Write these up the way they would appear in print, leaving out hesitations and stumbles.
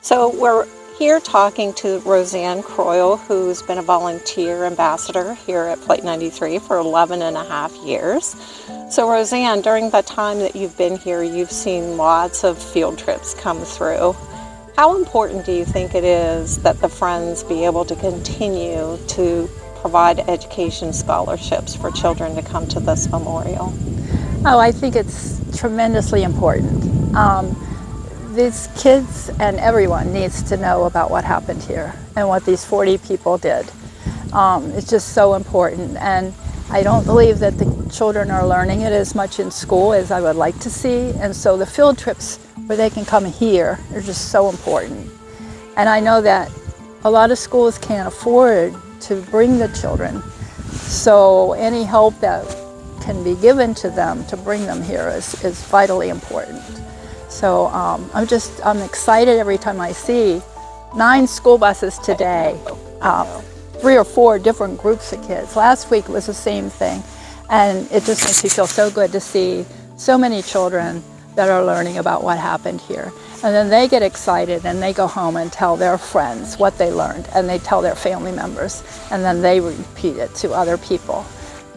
So we're here talking to Rosanne Croyle, who's been a volunteer ambassador here at Flight 93 for 11 and a half years. So Rosanne, during the time that you've been here, you've seen lots of field trips come through. How important do you think it is that the Friends be able to continue to provide education scholarships for children to come to this memorial? Oh, I think it's tremendously important. These kids and everyone needs to know about what happened here and what these 40 people did. It's just so important, and I don't believe that the children are learning it as much in school as I would like to see, and so the field trips where they can come here are just so important. And I know that a lot of schools can't afford to bring the children, so any help that can be given to them to bring them here is vitally important. So I'm excited every time I see 9 school buses today, 3 or 4 different groups of kids. Last week was the same thing, and it just makes me feel so good to see so many children that are learning about what happened here. And then they get excited and they go home and tell their friends what they learned, and they tell their family members, and then they repeat it to other people.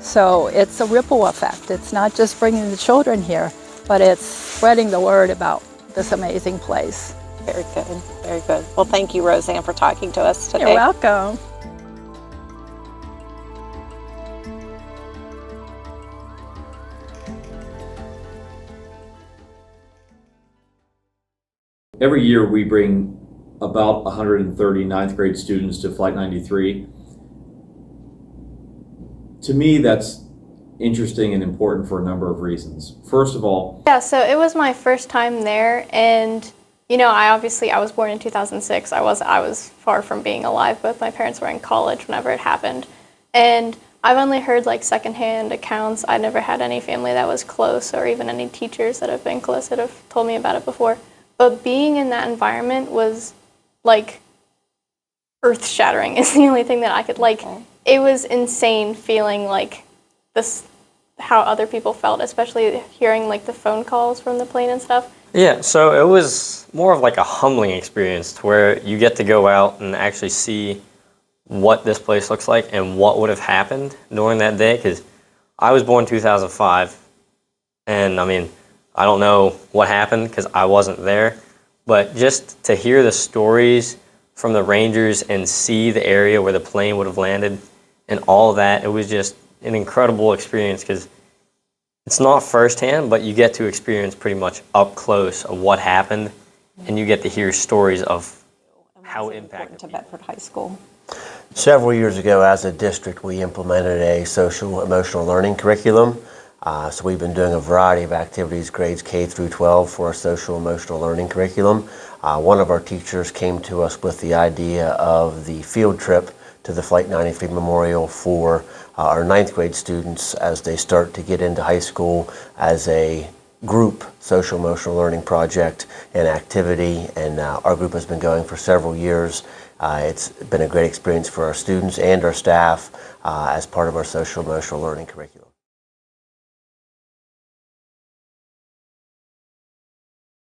So it's a ripple effect. It's not just bringing the children here, but it's spreading the word about this amazing place. Very good, very good. Well, thank you, Rosanne, for talking to us today. You're welcome. Every year we bring about 130 ninth grade students to Flight 93. To me, that's interesting and important for a number of reasons. First of all, so it was my first time there, and I was born in 2006. I was far from being alive. Both my parents were in college whenever it happened, and I've only heard secondhand accounts. I never had any family that was close, or even any teachers that have been close that have told me about it before. But being in that environment was earth-shattering is the only thing that I could It was insane feeling this, how other people felt, especially hearing the phone calls from the plane and stuff. Yeah, so it was more of a humbling experience to where you get to go out and actually see what this place looks like and what would have happened during that day, because I was born in 2005, and I don't know what happened because I wasn't there, but just to hear the stories from the Rangers and see the area where the plane would have landed and all of that, it was just an incredible experience, because it's not firsthand, but you get to experience pretty much up close of what happened, and you get to hear stories of how it impacted to Bedford High School. Several years ago, as a district, we implemented a social emotional learning curriculum. So we've been doing a variety of activities, grades K through 12, for our social emotional learning curriculum. One of our teachers came to us with the idea of the field trip to the Flight 93 Memorial for our 9th grade students as they start to get into high school as a group social emotional learning project and activity. And our group has been going for several years. It's been a great experience for our students and our staff as part of our social emotional learning curriculum.